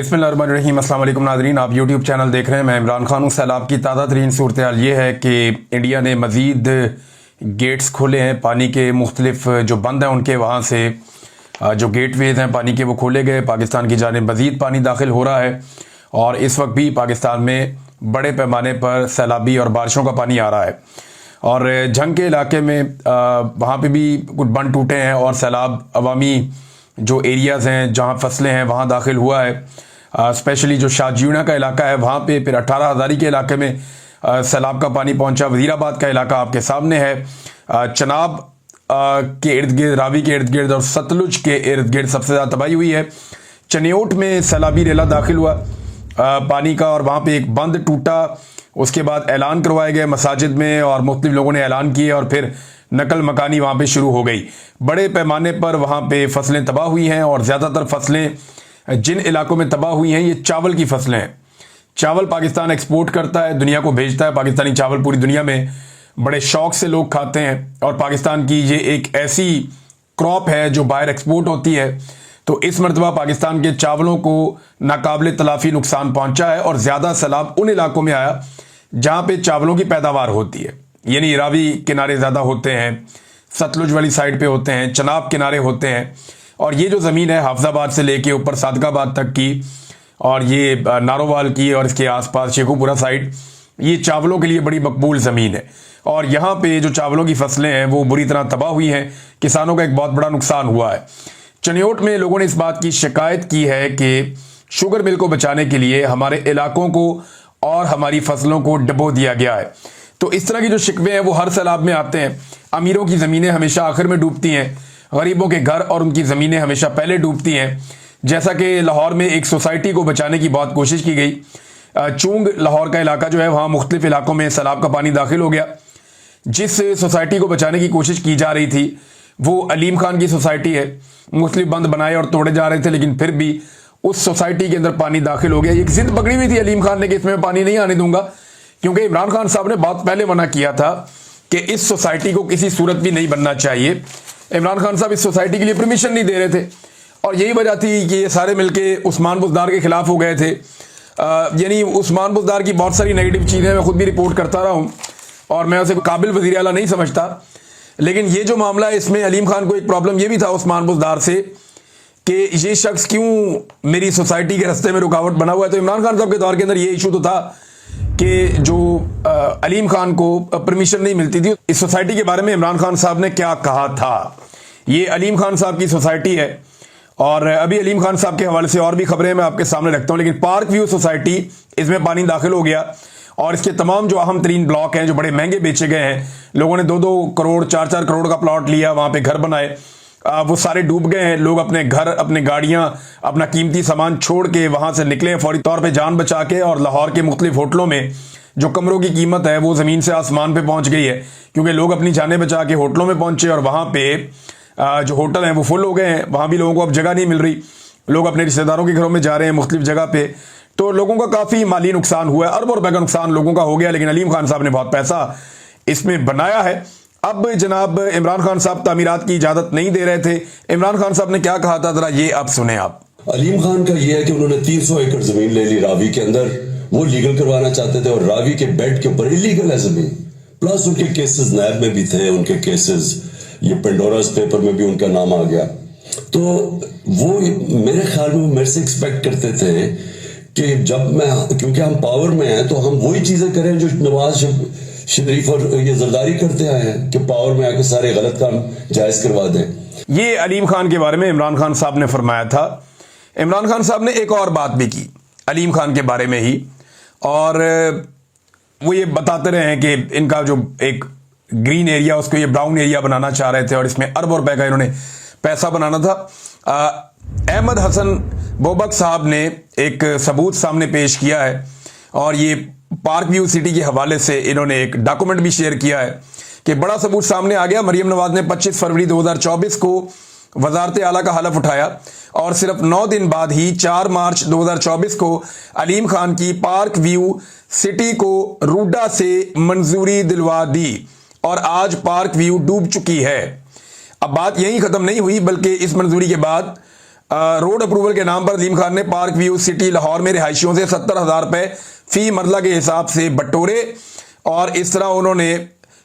बिस्मिल्लाहिर्रहमानिर्रहीम। अस्सलाम वालेकुम नाज़रीन, आप यूट्यूब चैनल देख रहे हैं। मैं इमरान खान हूँ। सैलाब की ताज़ा तरीन सूरत हाल ये है कि इंडिया ने मज़ीद गेट्स खोले हैं पानी के, मुख्तलिफ जो बंद हैं उनके वहाँ से जो गेटवेज हैं पानी के वो खोले गए। पाकिस्तान की जानिब मज़ीद पानी दाखिल हो रहा है और इस वक्त भी पाकिस्तान में बड़े पैमाने पर सैलाबी और बारिशों का पानी आ रहा है। और जंग के इलाके में वहाँ पे भी कुछ बंद टूटे हैं और सैलाब अवामी जो एरियाज़ हैं जहाँ फसलें हैं वहाँ दाखिल हुआ है। स्पेशली जो शाहजीना का इलाका है वहाँ पे, फिर 18 हज़ारी के इलाके में सैलाब का पानी पहुँचा। वज़ीराबाद का इलाका आपके सामने है। चनाब के इर्द गिर्द, रावी के इर्द गिर्द और सतलुज के इर्द गिर्द सबसे ज़्यादा तबाही हुई है। चनियोट में सैलाबी रेला दाखिल हुआ पानी का और वहाँ पे एक बंद टूटा। उसके बाद ऐलान करवाए गए मसाजिद में और मुख्तलिफ लोगों ने ऐलान किए और फिर नकल मकानी वहाँ पे शुरू हो गई। बड़े पैमाने पर वहाँ पे फसलें तबाह हुई हैं और ज़्यादातर फसलें जिन इलाकों में तबाह हुई हैं ये चावल की फसलें हैं। चावल पाकिस्तान एक्सपोर्ट करता है, दुनिया को भेजता है। पाकिस्तानी चावल पूरी दुनिया में बड़े शौक से लोग खाते हैं और पाकिस्तान की ये एक ऐसी क्रॉप है जो बाहर एक्सपोर्ट होती है। तो इस मरतबा पाकिस्तान के चावलों को नाकाबिले तलाफी नुकसान पहुंचा है और ज़्यादा सैलाब उन इलाकों में आया जहाँ पे चावलों की पैदावार होती है, यानी रावी किनारे ज़्यादा होते हैं, सतलुज वाली साइड पे होते हैं, चनाब किनारे होते हैं। और ये जो ज़मीन है हाफजाबाद से लेके ऊपर सादकाबाद तक की और ये नारोवाल की और इसके आसपास शेखुपुरा साइड, ये चावलों के लिए बड़ी मकबूल ज़मीन है। और यहाँ पे जो चावलों की फसलें हैं वो बुरी तरह तबाह हुई हैं। किसानों का एक बहुत बड़ा नुकसान हुआ है। चनियोट में लोगों ने इस बात की शिकायत की है कि शुगर मिल को बचाने के लिए हमारे इलाकों को और हमारी फसलों को डबो दिया गया है। तो इस तरह की जो शिकवे हैं वो हर सैलाब में आते हैं। अमीरों की ज़मीनें हमेशा आखिर में डूबती हैं, गरीबों के घर और उनकी ज़मीनें हमेशा पहले डूबती हैं। जैसा कि लाहौर में एक सोसाइटी को बचाने की बहुत कोशिश की गई। चूंग लाहौर का इलाका जो है वहाँ मुख्तलिफ इलाकों में सैलाब का पानी दाखिल हो गया। जिस सोसाइटी को बचाने की कोशिश की जा रही थी वो अलीम खान की सोसाइटी है। मुख्तलिफ बंद बनाए और तोड़े जा रहे थे लेकिन फिर भी उस सोसाइटी के अंदर पानी दाखिल हो गया। एक जिद पकड़ी हुई थी अलीम खान ने कि इसमें पानी नहीं आने दूंगा, क्योंकि इमरान खान साहब ने बहुत पहले मना किया था कि इस सोसाइटी को किसी सूरत भी नहीं बनना चाहिए। इमरान खान साहब इस सोसाइटी के लिए परमिशन नहीं दे रहे थे और यही वजह थी कि ये सारे मिलके उस्मान बुज़दार के खिलाफ हो गए थे। यानी उस्मान बुज़दार की बहुत सारी नेगेटिव चीज़ें मैं खुद भी रिपोर्ट करता रहा हूँ और मैं उसे काबिल वज़ीर आला नहीं समझता। लेकिन ये जो मामला है इसमें अलीम खान को एक प्रॉब्लम ये भी था उस्मान बुज़दार से कि ये शख्स क्यों मेरी सोसाइटी के रास्ते में रुकावट बना हुआ है। तो इमरान खान साहब के दौर के अंदर ये इशू तो था कि जो अलीम खान को परमिशन नहीं मिलती थी। इस सोसाइटी के बारे में इमरान खान साहब ने क्या कहा था, ये अलीम खान साहब की सोसाइटी है और अभी अलीम खान साहब के हवाले से और भी खबरें मैं आपके सामने रखता हूँ। लेकिन पार्क व्यू सोसाइटी, इसमें पानी दाखिल हो गया और इसके तमाम जो अहम तरीन ब्लॉक हैं जो बड़े महंगे बेचे गए हैं, लोगों ने 2-2 करोड़ 4-4 करोड़ का प्लॉट लिया, वहाँ पे घर बनाए, वो सारे डूब गए हैं। लोग अपने घर, अपने गाड़ियां, अपना कीमती सामान छोड़ के वहां से निकले फौरी तौर पे जान बचा के। और लाहौर के मुख्तलिफ होटलों में जो कमरों की कीमत है वो ज़मीन से आसमान पे पहुंच गई है, क्योंकि लोग अपनी जानें बचा के होटलों में पहुंचे और वहां पे जो होटल हैं वो फुल हो गए हैं। वहां भी लोगों को अब जगह नहीं मिल रही, लोग अपने रिश्तेदारों के घरों में जा रहे हैं मुख्तलिफ जगह पे। तो लोगों का काफ़ी माली नुकसान हुआ है, अरबों रुपए का नुकसान लोगों का हो गया। लेकिन अलीम खान साहब ने बहुत पैसा इसमें बनाया है। अब जनाब इमरान खान साहब तामीरात की इजाजत नहीं दे रहे थे। इमरान खान साहब ने क्या कहा था, जरा ये अब सुने आप। अलीम खान का ये है कि उन्होंने 300 एकड़ जमीन ले ली रावी के अंदर, वो लीगल करवाना चाहते थे और रावी के बेड के ऊपर इलीगल है जमीन। प्लस उनके केसेस नैब में भी थे, उनके केसेस ये पेंडोरास पेपर में भी उनका नाम आ गया। तो वो मेरे ख्याल में मेरे से एक्सपेक्ट करते थे कि जब मैं, क्योंकि हम पावर में हैं तो हम वही चीजें करें जो नवाज शरीफ और ये जरदारी करते आए हैं कि पावर में आके सारे गलत काम जायज करवा दें। ये अलीम खान के बारे में इमरान खान साहब ने फरमाया था। इमरान खान साहब ने एक और बात भी की अलीम खान के बारे में ही, और वो ये बताते रहे हैं कि इनका जो एक ग्रीन एरिया उसको ये ब्राउन एरिया बनाना चाह रहे थे और इसमें अरबों रुपए का इन्होंने पैसा बनाना था। अहमद हसन बोबक साहब ने एक सबूत सामने पेश किया है और ये पार्क व्यू सिटी के हवाले से इन्होंने एक डॉक्यूमेंट भी शेयर किया है कि बड़ा सबूत सामने आ गया। मरियम नवाज ने 25 फरवरी 2024 को वजारत आला का हलफ उठाया और सिर्फ 9 दिन बाद ही 4 मार्च 2024 को अलीम खान की पार्क व्यू सिटी को रूडा से मंजूरी दिलवा दी और आज पार्क व्यू डूब चुकी है। अब बात यहीं ख़त्म नहीं हुई, बल्कि इस मंजूरी के बाद रोड अप्रूवल के नाम पर अलीम खान ने पार्क व्यू सिटी लाहौर में रिहायशियों से 70,000 रुपए फी मरला के हिसाब से बटोरे और इस तरह उन्होंने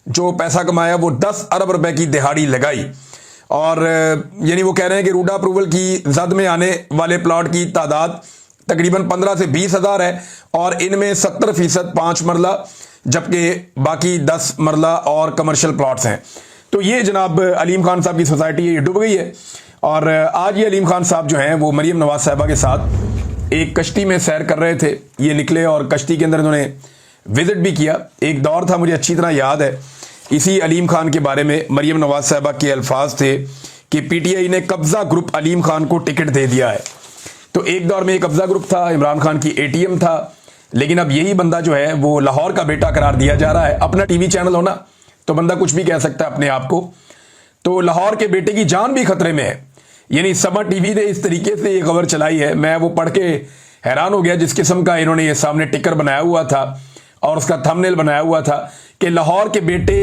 जो पैसा कमाया वो 10 अरब रुपए की दिहाड़ी लगाई। और यानी वो कह रहे हैं कि रूडा अप्रूवल की जद में आने वाले प्लॉट की तादाद तकरीबन 15 से 20 हज़ार है और इनमें 70% 5 मरला जबकि बाकी 10 मरला और कमर्शियल प्लॉट्स हैं। तो ये जनाब अलीम खान साहब की सोसाइटी ये डूब गई है। और आज ये अलीम खान साहब जो हैं वो मरीम नवाज साहिबा के साथ एक कश्ती में सैर कर रहे थे। ये निकले और कश्ती के अंदर इन्होंने विजिट भी किया। एक दौर था, मुझे अच्छी तरह याद है, इसी अलीम खान के बारे में मरीम नवाज साहिबा के अल्फाज थे कि पीटीआई ने कब्जा ग्रुप अलीम खान को टिकट दे दिया है। तो एक दौर में एक कब्जा ग्रुप था, इमरान खान की एटीएम था, लेकिन अब यही बंदा जो है वो लाहौर का बेटा करार दिया जा रहा है। अपना टीवी चैनल होना तो बंदा कुछ भी कह सकता है अपने आप को। तो लाहौर के बेटे की जान भी खतरे में है। यानी समा टीवी ने इस तरीके से ये खबर चलाई है, मैं वो पढ़ के हैरान हो गया जिस किस्म का इन्होंने ये सामने टिकर बनाया हुआ था और उसका थंबनेल बनाया हुआ था कि लाहौर के बेटे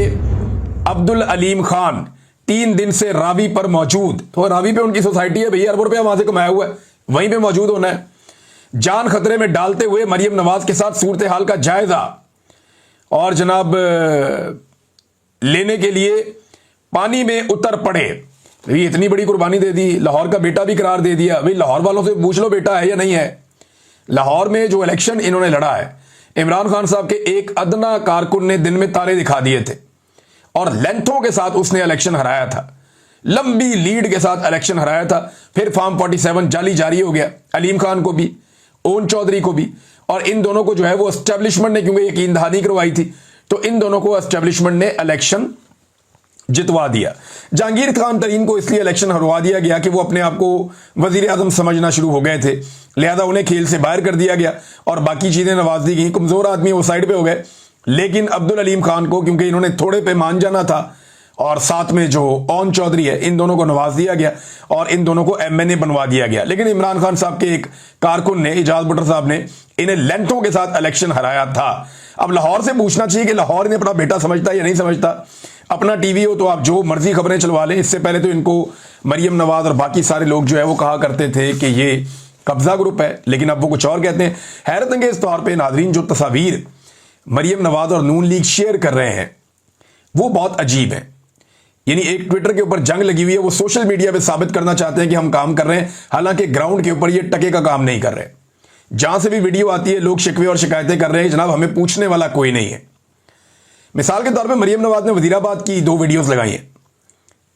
अब्दुल अलीम खान 3 दिन से रावी पर मौजूद। तो रावी पे उनकी सोसाइटी है भैया, अरबों रुपया वहां से कमाया हुआ है, वहीं पे मौजूद होना है। जान खतरे में डालते हुए मरियम नवाज के साथ सूरत हाल का जायजा और जनाब लेने के लिए पानी में उतर पड़े। भाई इतनी बड़ी कुर्बानी दे दी, लाहौर का बेटा भी करार दे दिया। भाई लाहौर वालों से पूछ लो बेटा है या नहीं है। लाहौर में जो इलेक्शन इन्होंने लड़ा है, इमरान खान साहब के एक अदना कारकुन ने दिन में तारे दिखा दिए थे और लेंथों के साथ उसने इलेक्शन हराया था, लंबी लीड के साथ इलेक्शन हराया था। फिर फार्म 47 जाली जारी हो गया, अलीम खान को भी, ओन चौधरी को भी, और इन दोनों को जो है वो एस्टेब्लिशमेंट ने, क्योंकि यकीन दहानी करवाई थी, तो इन दोनों को एस्टेब्लिशमेंट ने इलेक्शन जितवा दिया। जहांगीर खान तरीन को इसलिए इलेक्शन हरवा दिया गया कि वो अपने आप को वजीर आजम समझना शुरू हो गए थे, लिहाजा उन्हें खेल से बाहर कर दिया गया और बाकी चीजें नवाज दी गई। कमजोर आदमी वो साइड पे हो गए। लेकिन अब्दुल अलीम खान को, क्योंकि इन्होंने थोड़े पे मान जाना था, और साथ में जो ओन चौधरी है, इन दोनों को नवाज दिया गया और इन दोनों को एमएनए बनवा दिया गया। लेकिन इमरान खान साहब के एक कारकुन ने, इजाज बुटर साहब ने, इन्हें लेंथों के साथ इलेक्शन हराया था। अब लाहौर से पूछना चाहिए कि लाहौर ने अपना बेटा समझता है या नहीं समझता। अपना टीवी हो तो आप जो मर्जी खबरें चलवा लें। इससे पहले तो इनको मरियम नवाज और बाकी सारे लोग जो है वो कहा करते थे कि ये कब्जा ग्रुप है, लेकिन अब वो कुछ और कहते हैं। हैरत अंगेज तौर पे नाजरीन, जो तस्वीर मरियम नवाज और नून लीग शेयर कर रहे हैं वो बहुत अजीब है। यानी एक ट्विटर के ऊपर जंग लगी हुई है, वो सोशल मीडिया पे साबित करना चाहते हैं कि हम काम कर रहे हैं, हालांकि ग्राउंड के ऊपर ये टके का काम नहीं कर रहे। जहां से भी वीडियो आती है लोग शिकवे और शिकायतें कर रहे हैं, जनाब हमें पूछने वाला कोई नहीं है। मिसाल के तौर पे मरियम नवाज ने वजीराबाद की 2 वीडियोस लगाई हैं।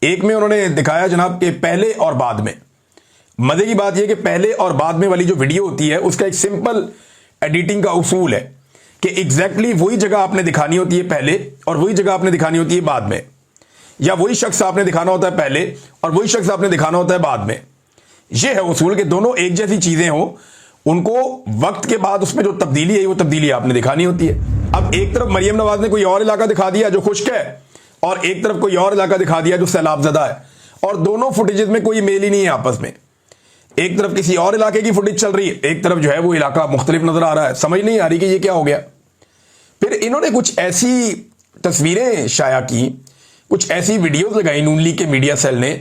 एक में उन्होंने दिखाया जनाब कि पहले और बाद में। मजे की बात यह कि पहले और बाद में वाली जो वीडियो होती है उसका एक सिंपल एडिटिंग का उसूल है कि एग्जैक्टली वही जगह आपने दिखानी होती है पहले और वही जगह आपने दिखानी होती है बाद में, या वही शख्स आपने दिखाना होता है पहले और वही शख्स आपने दिखाना होता है बाद में। यह है उसूल कि दोनों एक जैसी चीजें हो, उनको वक्त के बाद उसमें जो तब्दीली है वो तब्दीली आपने दिखानी होती है। अब एक तरफ मरियम नवाज ने कोई और इलाका दिखा दिया जो खुश्क है और एक तरफ कोई और इलाका दिखा दिया जो सैलाबजदा है, और दोनों फुटेजेस में कोई मेल ही नहीं है आपस में। एक तरफ किसी और इलाके की फुटेज चल रही है, एक तरफ जो है वो इलाका मुख्तलिफ नजर आ रहा है। समझ नहीं आ रही कि ये क्या हो गया। फिर इन्होंने कुछ ऐसी तस्वीरें शाया की, कुछ ऐसी वीडियोस लगाई नून लीग के मीडिया सेल ने,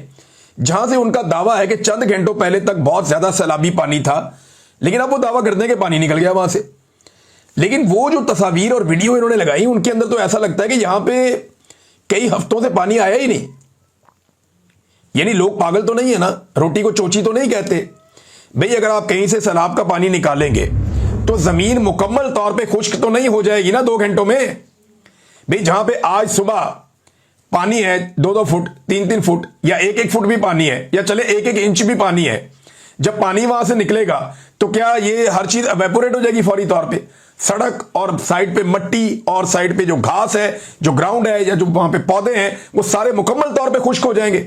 जहां से उनका दावा है कि चंद घंटों पहले तक बहुत ज्यादा सैलाबी पानी था, लेकिन अब वो दावा करते हैं कि पानी निकल गया वहां से। लेकिन वो जो तस्वीर और वीडियो इन्होंने लगाई उनके अंदर तो ऐसा लगता है कि यहां पे कई हफ्तों से पानी आया ही नहीं। यानी लोग पागल तो नहीं है ना, रोटी को चोची तो नहीं कहते। भाई अगर आप कहीं से सैलाब का पानी निकालेंगे तो जमीन मुकम्मल तौर पे खुश्क तो नहीं हो जाएगी ना 2 घंटों में। भाई जहां पे आज सुबह पानी है 2-2 फुट, 3-3 फुट या 1-1 फुट भी पानी है, या चले 1-1 इंच भी पानी है, जब पानी वहां से निकलेगा तो क्या ये हर चीज एवेपोरेट हो जाएगी फौरी तौर पे? सड़क और साइड पे मट्टी और साइड पे जो घास है, जो ग्राउंड है, या जो वहां पे पौधे हैं, वो सारे मुकम्मल तौर पे खुश्क हो जाएंगे।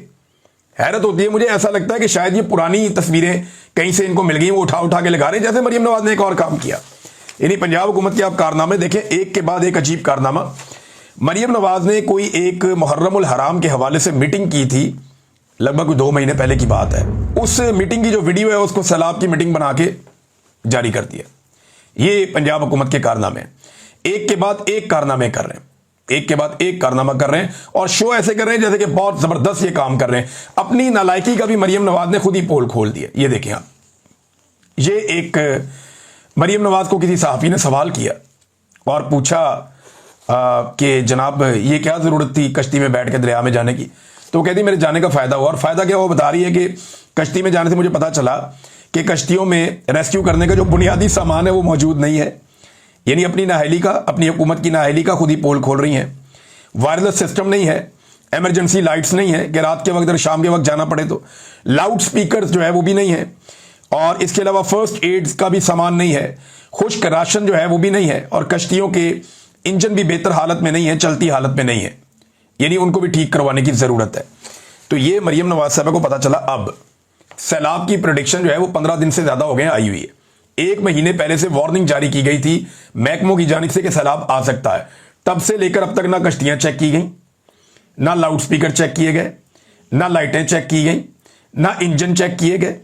हैरत होती है, मुझे ऐसा लगता है कि शायद ये पुरानी तस्वीरें कहीं से इनको मिल गई, वो उठा उठा के लगा रहे हैं। जैसे मरियम नवाज ने एक और काम किया, यानी पंजाब हुकूमत के आप कारनामे देखें, एक के बाद एक अजीब कारनामा। मरियम नवाज ने कोई एक मुहर्रम उल हराम के हवाले से मीटिंग की थी, लगभग 2 महीने पहले की बात है। उस मीटिंग की जो वीडियो है उसको सैलाब की मीटिंग बना के जारी कर दिया। ये पंजाब हुकूमत के कारनामे, एक के बाद एक कारनामे कर रहे हैं। एक के बाद एक कारनामा कर रहे हैं और शो ऐसे कर रहे हैं जैसे कि बहुत जबरदस्त ये काम कर रहे हैं। अपनी नालायकी का भी मरियम नवाज ने खुद ही पोल खोल दिया। ये देखें आप, ये एक मरियम नवाज को किसी सहाफी ने सवाल किया और पूछा कि जनाब ये क्या जरूरत थी कश्ती में बैठ के दरिया में जाने की। तो वो कहती मेरे जाने का फायदा हुआ। और फायदा क्या, वो बता रही है कि कश्ती में जाने से मुझे पता चला कि कश्तियों में रेस्क्यू करने का जो बुनियादी सामान है वो मौजूद नहीं है। यानी अपनी नाअहली का, अपनी हुकूमत की नाअहली का खुद ही पोल खोल रही हैं। वायरलेस सिस्टम नहीं है, इमरजेंसी लाइट्स नहीं है कि रात के वक्त और शाम के वक्त जाना पड़े तो, लाउड स्पीकर जो है वो भी नहीं है, और इसके अलावा फर्स्ट एड्स का भी सामान नहीं है, खुश्क राशन जो है वो भी नहीं है, और कश्तियों के इंजन भी बेहतर हालत में नहीं है, चलती हालत में नहीं है, यानी उनको भी ठीक करवाने की जरूरत है। तो ये मरियम नवाज साहब को पता चला। अब सैलाब की प्रेडिक्शन जो है वो 15 दिन से ज्यादा हो गए आई हुई है। 1 महीने पहले से वार्निंग जारी की गई थी महकमों की जानिब से कि सैलाब आ सकता है। तब से लेकर अब तक ना कश्तियां चेक की गई, ना लाउड स्पीकर चेक किए गए, ना लाइटें चेक की गई, ना इंजन चेक किए गए,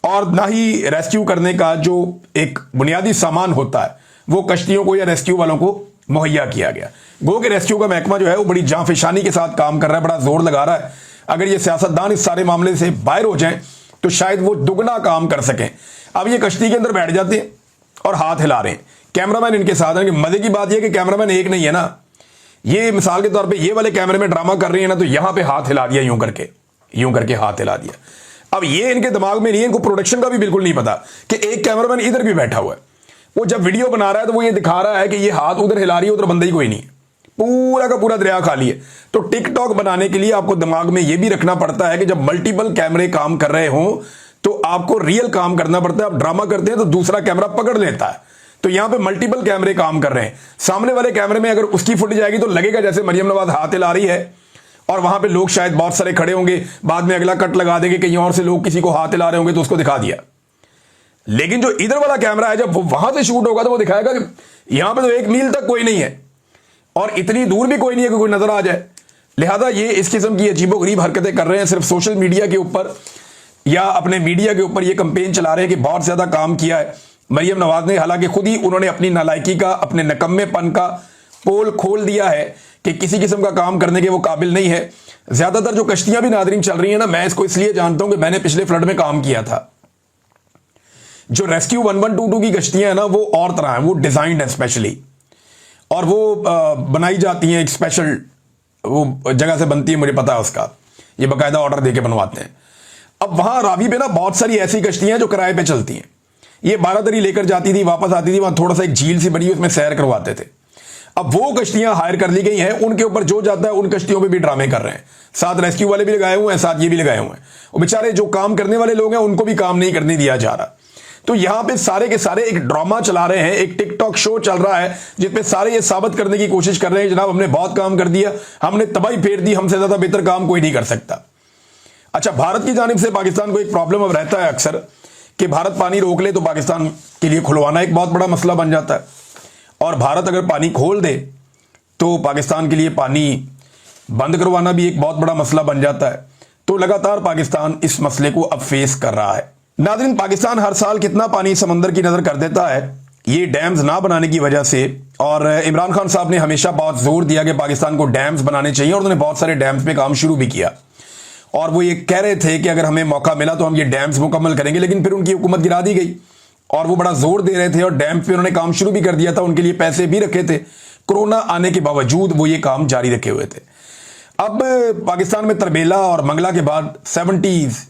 और ना ही रेस्क्यू करने का जो एक बुनियादी सामान होता है वो कश्तियों को या रेस्क्यू वालों को मुहैया किया गया। गो के रेस्क्यू का महकमा जो है वो बड़ी जांफिशानी के साथ काम कर रहा है, बड़ा जोर लगा रहा है। अगर ये सियासतदान इस सारे मामले से बाहर हो जाएं तो शायद वो दुगना काम कर सकें। अब ये कश्ती के अंदर बैठ जाते हैं और हाथ हिला रहे हैं, कैमरामैन इनके साथ हैं। मजे की बात यह कि कैमरामैन एक नहीं है ना, ये मिसाल के तौर पे ये वाले कैमरे में ड्रामा कर रही है ना, तो यहां पे हाथ हिला दिया, यूं करके हाथ हिला दिया। अब ये इनके दिमाग में नहीं है, इनको प्रोडक्शन का भी बिल्कुल नहीं पता कि एक कैमरामैन इधर भी बैठा हुआ है, वो जब वीडियो बना रहा है तो वो ये दिखा रहा है कि ये हाथ उधर हिला रही है, उधर बंदा ही कोई नहीं है, पूरा का पूरा दरिया खाली है। तो टिकटॉक बनाने के लिए आपको दिमाग में यह भी रखना पड़ता है कि जब मल्टीपल कैमरे काम कर रहे हों तो आपको रियल काम करना पड़ता है। आप ड्रामा करते हैं तो दूसरा कैमरा पकड़ लेता है, तो यहां पे मल्टीपल कैमरे काम कर रहे हैं। सामने वाले कैमरे में अगर उसकी फुटेज आएगी तो लगेगा जैसे मरियम नवाज हाथ हिला रही है, और वहां पे लोग शायद बहुत सारे खड़े होंगे, बाद में अगला कट लगा देंगे कहीं और से लोग किसी को हाथ हिला रहे होंगे तो उसको दिखा दिया। लेकिन जो इधर वाला कैमरा है जब वो वहां से शूट होगा तो वो दिखाएगा कि यहां पे तो 1 मील तक कोई नहीं है और इतनी दूर भी कोई नहीं है कि कोई नजर आ जाए। लिहाजा ये इस किस्म की अजीबोगरीब हरकतें कर रहे हैं, सिर्फ सोशल मीडिया के ऊपर या अपने मीडिया के ऊपर ये कंपेन चला रहे हैं कि बहुत ज्यादा काम किया है मरियम नवाज ने। हालांकि खुद ही उन्होंने अपनी नालायकी का, अपने नकम्मेपन का पोल खोल दिया है कि किसी किस्म का काम करने के वो काबिल नहीं है। ज्यादातर जो कश्तियां भी नादरीन चल रही है ना, मैं इसको इसलिए जानता हूं कि मैंने पिछले फ्लड में काम किया था। जो रेस्क्यू 1122 की कश्तियां हैं ना वो और तरह हैं, वो डिजाइंड है स्पेशली, और वो बनाई जाती हैं एक स्पेशल वो जगह से बनती है, मुझे पता है उसका, ये बाकायदा ऑर्डर देके बनवाते हैं। अब वहां रावी पे ना बहुत सारी ऐसी कश्तियां हैं जो किराए पे चलती हैं। ये 12 दरी लेकर जाती थी, वापस आती थी, वहां थोड़ा सा एक झील सी बनी उसमें सैर करवाते थे। अब वो कश्तियां हायर कर ली गई हैं, उनके ऊपर जो जाता है उन कश्तियों पे भी ड्रामे कर रहे हैं। साथ रेस्क्यू वाले भी लगाए हुए हैं, साथ ये भी लगाए हुए हैं। वो बेचारे जो काम करने वाले लोग हैं उनको भी काम नहीं करने दिया जा रहा। तो यहां पे सारे के सारे एक ड्रामा चला रहे हैं, एक टिकटॉक शो चल रहा है जिसमें सारे ये साबित करने की कोशिश कर रहे हैं जनाब हमने बहुत काम कर दिया, हमने तबाही फेर दी, हमसे ज्यादा बेहतर काम कोई नहीं कर सकता। अच्छा, भारत की जानिब से पाकिस्तान को एक प्रॉब्लम अब रहता है अक्सर कि भारत पानी रोक ले तो पाकिस्तान के लिए खुलवाना एक बहुत बड़ा मसला बन जाता है, और भारत अगर पानी खोल दे तो पाकिस्तान के लिए पानी बंद करवाना भी एक बहुत बड़ा मसला बन जाता है। तो लगातार पाकिस्तान इस मसले को अब फेस कर रहा है। नाज़रीन, पाकिस्तान हर साल कितना पानी समंदर की नजर कर देता है ये डैम्स ना बनाने की वजह से, और इमरान खान साहब ने हमेशा बहुत जोर दिया कि पाकिस्तान को डैम्स बनाने चाहिए, और उन्होंने बहुत सारे डैम्स पे काम शुरू भी किया, और वो ये कह रहे थे कि अगर हमें मौका मिला तो हम ये डैम्स मुकम्मल करेंगे। लेकिन फिर उनकी हुकूमत गिरा दी गई, और वो बड़ा जोर दे रहे थे और डैम पे उन्होंने काम शुरू भी कर दिया था, उनके लिए पैसे भी रखे थे। कोरोना आने के बावजूद वो ये काम जारी रखे हुए थे। अब पाकिस्तान में तरबेला और मंगला के बाद 70s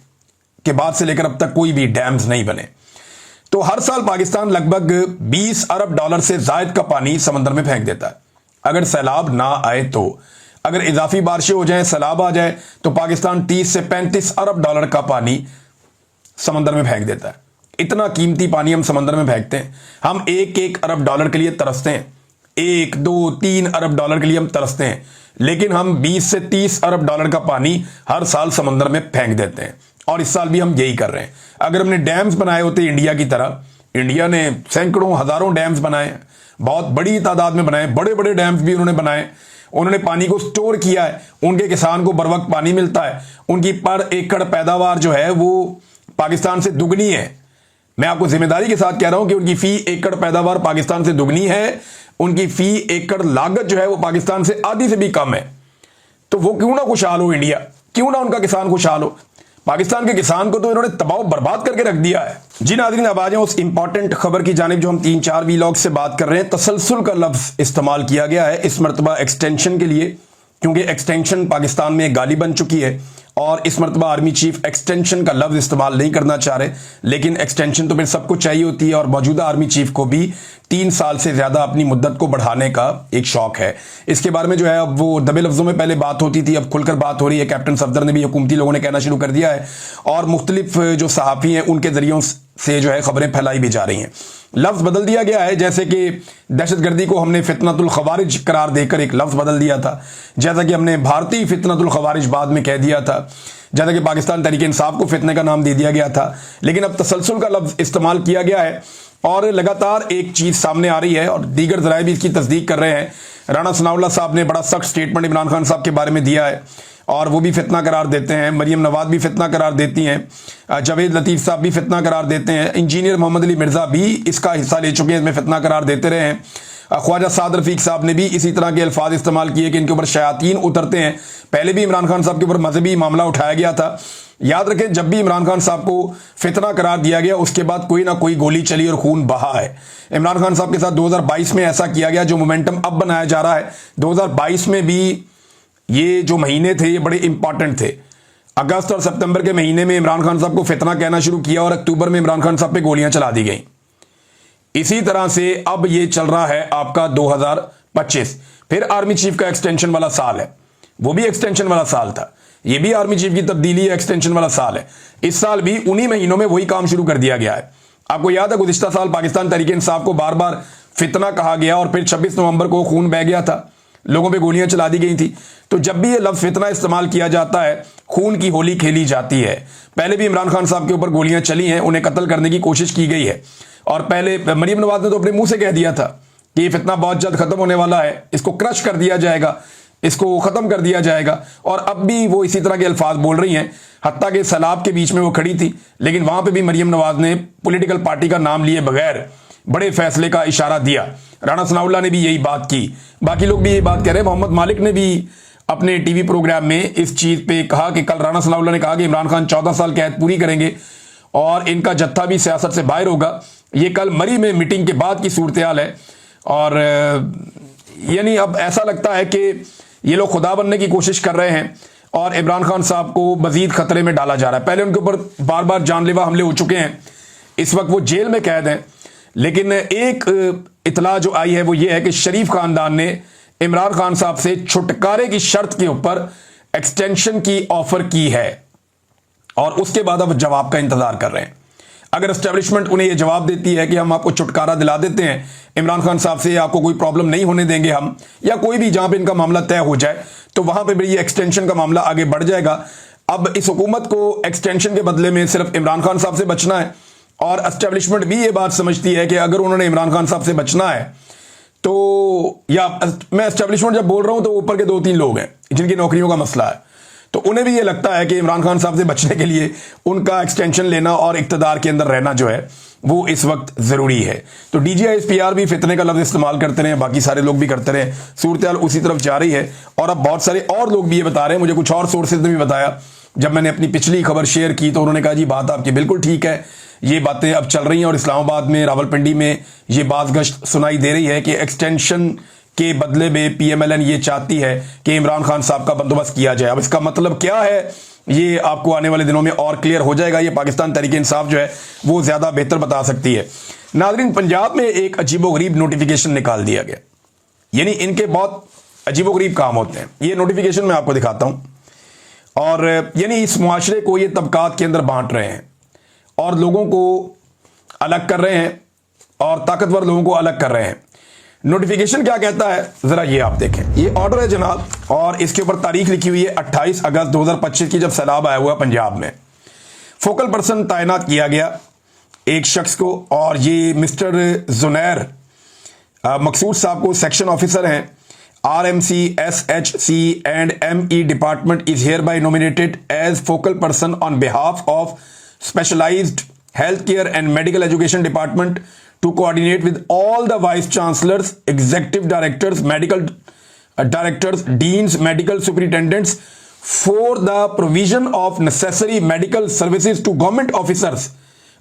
के बाद से लेकर अब तक कोई भी डैम्स नहीं बने। तो हर साल पाकिस्तान लगभग 20 अरब डॉलर से ज्यादा का पानी समंदर में फेंक देता है। अगर सैलाब ना आए तो, अगर इजाफी बारिशें हो जाए, सैलाब आ जाए, तो पाकिस्तान 30 से 35 अरब डॉलर का पानी समंदर में फेंक देता है। इतना कीमती पानी हम समंदर में फेंकते हैं। हम 1-1 अरब डॉलर के लिए तरसते हैं, 1, 2, 3 अरब डॉलर के लिए हम तरसते हैं, लेकिन हम 20 से 30 अरब डॉलर का पानी हर साल समंदर में फेंक देते हैं, और इस साल भी हम यही कर रहे हैं। अगर हमने डैम्स बनाए होते इंडिया की तरह, इंडिया ने सैकड़ों हजारों डैम्स बनाए, बहुत बड़ी तादाद में बनाए, बड़े बड़े डैम्स भी उन्होंने बनाए, उन्होंने पानी को स्टोर किया है, उनके किसान को बर वक्त पानी मिलता है, उनकी पर एकड़ पैदावार जो है वो पाकिस्तान से दुगनी है। मैं आपको जिम्मेदारी के साथ कह रहा हूं कि उनकी फी एकड़ पैदावार पाकिस्तान से दुगनी है, उनकी फी एकड़ लागत जो है वो पाकिस्तान से आधी से भी कम है, तो वो क्यों ना खुशहाल हो इंडिया, क्यों ना उनका किसान खुशहाल हो। पाकिस्तान के किसान को तो इन्होंने तबाह बर्बाद करके रख दिया है। जी नाज़रीन, अब आ जाएं उस इंपॉर्टेंट खबर की जानिब जो हम 3-4 वीलॉग से बात कर रहे हैं। तसलसल का लफ्ज इस्तेमाल किया गया है इस मरतबा एक्सटेंशन के लिए, क्योंकि एक्सटेंशन पाकिस्तान में गाली बन चुकी है और इस मरतबा आर्मी चीफ एक्सटेंशन का लफ्ज इस्तेमाल नहीं करना चाह रहे, लेकिन एक्सटेंशन तो फिर सबको चाहिए होती है और मौजूदा आर्मी चीफ को भी 3 साल से ज्यादा अपनी मुद्दत को बढ़ाने का एक शौक है। इसके बारे में जो है अब वो दबे लफ्जों में पहले बात होती थी, अब खुलकर बात हो रही है। कैप्टन सफदर ने भी हुकूमती लोगों ने कहना शुरू कर दिया है और मुख्तलिफ जो सहाफ़ी हैं उनके जरियों से जो है खबरें फैलाई भी जा रही हैं। लफ्ज बदल दिया गया है, जैसे कि दहशतगर्दी को हमने फितनतुल खवारिज करार देकर एक लफ्ज बदल दिया था, जैसा कि हमने भारतीय फितनतुल खवारिज बाद में कह दिया था, जैसा कि पाकिस्तान तहरीक इंसाफ को फितने का नाम दे दिया गया था, लेकिन अब तसलसल का लफ्ज इस्तेमाल किया गया है और लगातार एक चीज सामने आ रही है और दीगर जराए भी इसकी तस्दीक कर रहे हैं। राणा सनाउल्लाह साहब ने बड़ा सख्त स्टेटमेंट इमरान खान साहब के बारे में दिया है और वो भी फितना करार देते हैं, मरियम नवाज भी फितना करार देती हैं, जावेद लतीफ़ साहब भी फितना करार देते हैं, इंजीनियर मोहम्मद अली मिर्ज़ा भी इसका हिस्सा ले चुके हैं, इसमें फितना करार देते रहे हैं। ख्वाजा साद रफ़ीक साहब ने भी इसी तरह के अल्फाज इस्तेमाल किए कि इनके ऊपर शयातीन उतरते हैं। पहले भी इमरान खान साहब के ऊपर मजहबी मामला उठाया गया था। याद रखें, जब भी इमरान खान साहब को फितना करार दिया गया उसके बाद कोई ना कोई गोली चली और खून बहा है। इमरान खान साहब के साथ 2022 में ऐसा किया गया, जो मोमेंटम अब बनाया जा रहा है। 2022 में भी ये जो महीने थे ये बड़े इंपॉर्टेंट थे। अगस्त और सितंबर के महीने में इमरान खान साहब को फितना कहना शुरू किया और अक्टूबर में इमरान खान साहब पे गोलियां चला दी गई। इसी तरह से अब ये चल रहा है आपका 2025, फिर आर्मी चीफ का एक्सटेंशन वाला साल है, वो भी एक्सटेंशन वाला साल था, ये भी आर्मी चीफ की तब्दीली एक्सटेंशन वाला साल है। इस साल भी उन्हीं महीनों में वही काम शुरू कर दिया गया है। आपको याद है गुज़िश्ता साल पाकिस्तान तहरीक इंसाफ को बार बार फितना कहा गया और फिर 26 नवंबर को खून बह गया था, लोगों पे गोलियां चला दी गई थी। तो जब भी ये लफ्ज फितना इस्तेमाल किया जाता है, खून की होली खेली जाती है। पहले भी इमरान खान साहब के ऊपर गोलियां चली हैं, उन्हें कत्ल करने की कोशिश की गई है और पहले मरियम नवाज ने तो अपने मुंह से कह दिया था कि ये फितना बहुत जल्द खत्म होने वाला है, इसको क्रश कर दिया जाएगा, इसको खत्म कर दिया जाएगा। और अब भी वो इसी तरह के अल्फाज बोल रही हैं, हत्ता के सैलाब के बीच में वो खड़ी थी, लेकिन वहां पे भी मरियम नवाज ने पॉलिटिकल पार्टी का नाम लिए बगैर बड़े फैसले का इशारा दिया। राणा सनाउल्लाह ने भी यही बात की, बाकी लोग भी यही बात कह रहे हैं। मोहम्मद मालिक ने भी अपने टीवी प्रोग्राम में इस चीज पे कहा कि कल राणा सनाउल्लाह ने कहा कि इमरान खान 14 साल कैद पूरी करेंगे और इनका जत्था भी सियासत से बाहर होगा। ये कल मरी में मीटिंग के बाद की सूरत हाल है और यानी अब ऐसा लगता है कि ये लोग खुदा बनने की कोशिश कर रहे हैं और इमरान खान साहब को मजीद खतरे में डाला जा रहा है। पहले उनके ऊपर बार बार जानलेवा हमले हो चुके हैं, इस वक्त वो जेल में कैद हैं, लेकिन एक इतला जो आई है वो ये है कि शरीफ खानदान ने इमरान खान साहब से छुटकारे की शर्त के ऊपर एक्सटेंशन की ऑफर की है और उसके बाद अब जवाब का इंतजार कर रहे हैं। अगर एस्टेब्लिशमेंट उन्हें यह जवाब देती है कि हम आपको छुटकारा दिला देते हैं इमरान खान साहब से, आपको कोई प्रॉब्लम नहीं होने देंगे हम, या कोई भी जहां पे इनका मामला तय हो जाए, तो वहां पे भी ये एक्सटेंशन का मामला आगे बढ़ जाएगा। अब इस हुकूमत को एक्सटेंशन के बदले में सिर्फ इमरान खान साहब से बचना है और एस्टेब्लिशमेंट भी ये बात समझती है कि अगर उन्होंने इमरान खान साहब से बचना है तो, या मैं एस्टेब्लिशमेंट जब बोल रहा हूं तो ऊपर के 2-3 लोग हैं जिनकी नौकरियों का मसला है, तो उन्हें भी ये लगता है कि इमरान खान साहब से बचने के लिए उनका एक्सटेंशन लेना और इक्तदार के अंदर रहना जो है वो इस वक्त जरूरी है। तो DGISPR भी फितने का लफ्ज इस्तेमाल करते रहे, बाकी सारे लोग भी करते रहे, सूरत हाल उसी तरफ जा रही है। और अब बहुत सारे और लोग भी ये बता रहे हैं, मुझे कुछ और सोर्सेज ने भी बताया, जब मैंने अपनी पिछली खबर शेयर की तो उन्होंने कहा जी बात आपकी बिल्कुल ठीक है, ये बातें अब चल रही हैं और इस्लामाबाद में, रावलपिंडी में ये बात गश्त सुनाई दे रही है कि एक्सटेंशन के बदले में PMLN ये चाहती है कि इमरान खान साहब का बंदोबस्त किया जाए। अब इसका मतलब क्या है ये आपको आने वाले दिनों में और क्लियर हो जाएगा, ये पाकिस्तान तहरीक इंसाफ जो है वो ज्यादा बेहतर बता सकती है। नाज़रीन, पंजाब में एक अजीबोगरीब नोटिफिकेशन निकाल दिया गया, यानी इनके बहुत अजीबोगरीब काम होते हैं। ये नोटिफिकेशन मैं आपको दिखाता हूं और यानी इस मुआशरे को ये तबकात के अंदर बांट रहे हैं और लोगों को अलग कर रहे हैं और ताकतवर लोगों को अलग कर रहे हैं। नोटिफिकेशन क्या कहता है जरा ये आप देखें, ये ऑर्डर है जनाब और इसके ऊपर तारीख लिखी हुई है 28 अगस्त 2025 की, जब सैलाब आया हुआ पंजाब में। फोकल पर्सन तैनात किया गया एक शख्स को और ये मिस्टर जुनैर मकसूद साहब को सेक्शन ऑफिसर हैं। RMC SHC and ME department is hereby nominated as focal person on behalf of specialized healthcare and medical education department to coordinate with all the vice chancellors, executive directors, medical directors, deans, medical superintendents for the provision of necessary medical services to government officers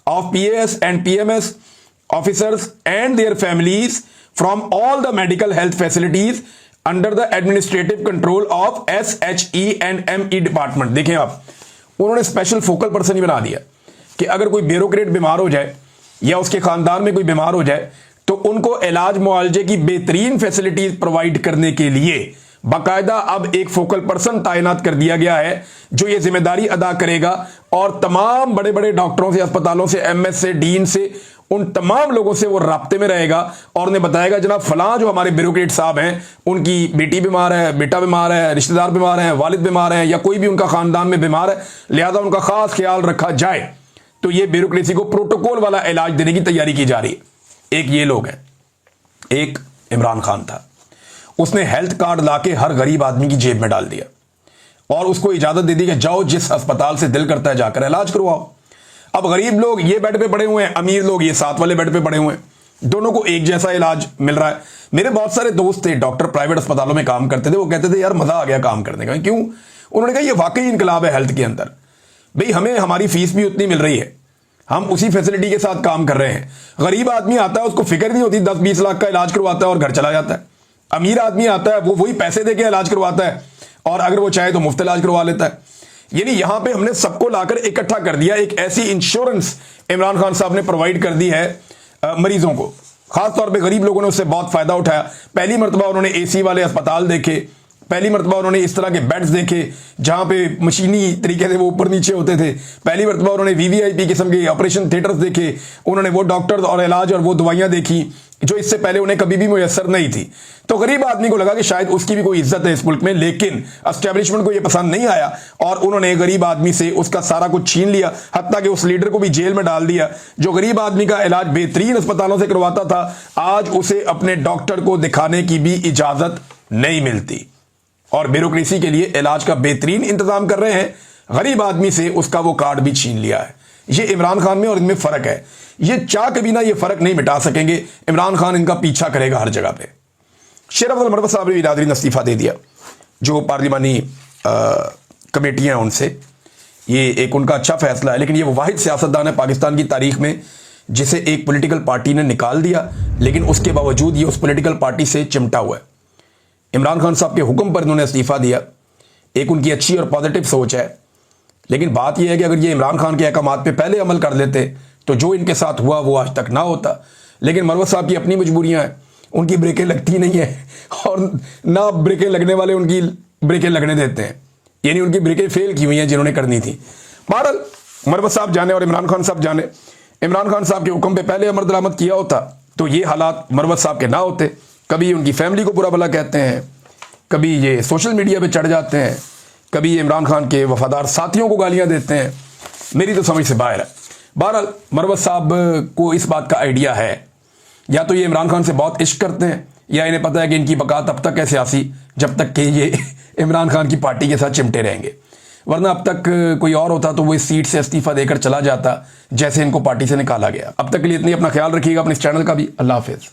of PAS and PMS officers and their families from all the medical health facilities under the administrative control of SHE and ME department। देखें आप, उन्होंने special focal person ही बना दिया कि अगर कोई bureaucrat बीमार हो जाए या उसके खानदान में कोई बीमार हो जाए तो उनको इलाज मुआवजे की बेहतरीन फैसिलिटीज प्रोवाइड करने के लिए बाकायदा अब एक फोकल पर्सन तैनात कर दिया गया है जो ये जिम्मेदारी अदा करेगा और तमाम बड़े बड़े डॉक्टरों से, अस्पतालों से, MS से, डीन से, उन तमाम लोगों से वो राब्ते में रहेगा और उन्हें बताएगा जनाब फलां जो हमारे ब्यूरोक्रेट साहब हैं उनकी बेटी बीमार है, बेटा बीमार है, रिश्तेदार बीमार हैं, वालिद बीमार हैं या कोई भी उनका खानदान में बीमार है, लिहाजा उनका खास ख्याल रखा जाए। तो ये ब्यूरोक्रेसी को प्रोटोकॉल वाला इलाज देने की तैयारी की जा रही है। एक ये लोग हैं, एक इमरान खान था, उसने हेल्थ कार्ड लाके हर गरीब आदमी की जेब में डाल दिया और उसको इजाजत दे दी कि जाओ जिस अस्पताल से दिल करता है जाकर इलाज करवाओ। अब गरीब लोग ये बेड पे पड़े हुए हैं, अमीर लोग ये साथ वाले बेड पे पड़े हुए हैं, दोनों को एक जैसा इलाज मिल रहा है। मेरे बहुत सारे दोस्त थे डॉक्टर, प्राइवेट अस्पतालों में काम करते थे, वो कहते थे यार मजा आ गया काम करने का। क्यों? उन्होंने कहा ये वाकई इनकलाब है हेल्थ के अंदर। भाई हमें हमारी फीस भी उतनी मिल रही है, हम उसी फैसिलिटी के साथ काम कर रहे हैं। गरीब आदमी आता है उसको फिक्र नहीं होती, 10-20 लाख का इलाज करवाता है और घर चला जाता है। अमीर आदमी आता है वो वही पैसे देके इलाज करवाता है और अगर वो चाहे तो मुफ्त इलाज करवा लेता है। यानी यहां पे हमने सबको लाकर इकट्ठा कर दिया, एक ऐसी इंश्योरेंस इमरान खान साहब ने प्रोवाइड कर दी है मरीजों को। खासतौर पे गरीब लोगों ने उससे बहुत फायदा उठाया। पहली मरतबा उन्होंने AC वाले अस्पताल देखे, पहली मरतबा उन्होंने इस तरह के बेड्स देखे जहां पे मशीनी तरीके से वो ऊपर नीचे होते थे, पहली मरतबा उन्होंने VVIP किस्म के ऑपरेशन थिएटर्स देखे, उन्होंने वो डॉक्टर्स और इलाज और वो दवाइयां देखी जो इससे पहले उन्हें कभी भी मुयस्सर नहीं थी। तो गरीब आदमी को लगा कि शायद उसकी भी कोई इज्जत है इस मुल्क में, लेकिन एस्टेब्लिशमेंट को यह पसंद नहीं आया और उन्होंने गरीब आदमी से उसका सारा कुछ छीन लिया, हत्ता कि उस लीडर को भी जेल में डाल दिया जो गरीब आदमी का इलाज बेहतरीन अस्पतालों से करवाता था। आज उसे अपने डॉक्टर को दिखाने की भी इजाजत नहीं मिलती और ब्यूरोक्रेसी के लिए इलाज का बेहतरीन इंतजाम कर रहे हैं, गरीब आदमी से उसका वो कार्ड भी छीन लिया है। ये इमरान खान में और इनमें फर्क है। ये चाह के बिना ये फर्क नहीं मिटा सकेंगे। इमरान खान इनका पीछा करेगा हर जगह पे। शेर अफजल मरवत साहब ने नाज़रीन इस्तीफा दे दिया, जो पार्लिमानी कमेटियां हैं उनसे। ये एक उनका अच्छा फैसला है, लेकिन ये वो वाहिद सियासतदान है पाकिस्तान की तारीख में जिसे एक पॉलिटिकल पार्टी ने निकाल दिया, लेकिन उसके बावजूद ये उस पॉलिटिकल पार्टी से चिमटा हुआ है। इमरान खान साहब के हुक्म पर इन्होंने इस्तीफा दिया, एक उनकी अच्छी और पॉजिटिव सोच है। लेकिन बात यह है कि अगर ये इमरान खान के अहकामात पे पहले अमल कर लेते तो जो इनके साथ हुआ वो आज तक ना होता। लेकिन मरवत साहब की अपनी मजबूरियां हैं, उनकी ब्रेकें लगती नहीं है और ना ब्रेकें लगने वाले उनकी ब्रेकें लगने देते हैं, यानी उनकी ब्रेकें फेल की हुई हैं जिन्होंने करनी थी। बहरहाल मरवत साहब जाने और इमरान खान साहब जाने। इमरान खान साहब के हुक्म पे पहले अमल दरामद किया होता तो ये हालात मरवत साहब के ना होते। कभी उनकी फैमिली को बुरा भला कहते हैं, कभी ये सोशल मीडिया पे चढ़ जाते हैं, कभी ये इमरान खान के वफादार साथियों को गालियां देते हैं। मेरी तो समझ से बाहर है। बहरहाल मरवत साहब को इस बात का आइडिया है, या तो ये इमरान खान से बहुत इश्क करते हैं या इन्हें पता है कि इनकी बका तब तक है सियासी जब तक कि ये इमरान खान की पार्टी के साथ चिमटे रहेंगे, वरना अब तक कोई और होता तो वो इस सीट से इस्तीफा देकर चला जाता जैसे इनको पार्टी से निकाला गया। अब तक के लिए इतनी, अपना ख्याल रखिएगा, अपने इस चैनल का भी। अल्लाह हाफिज।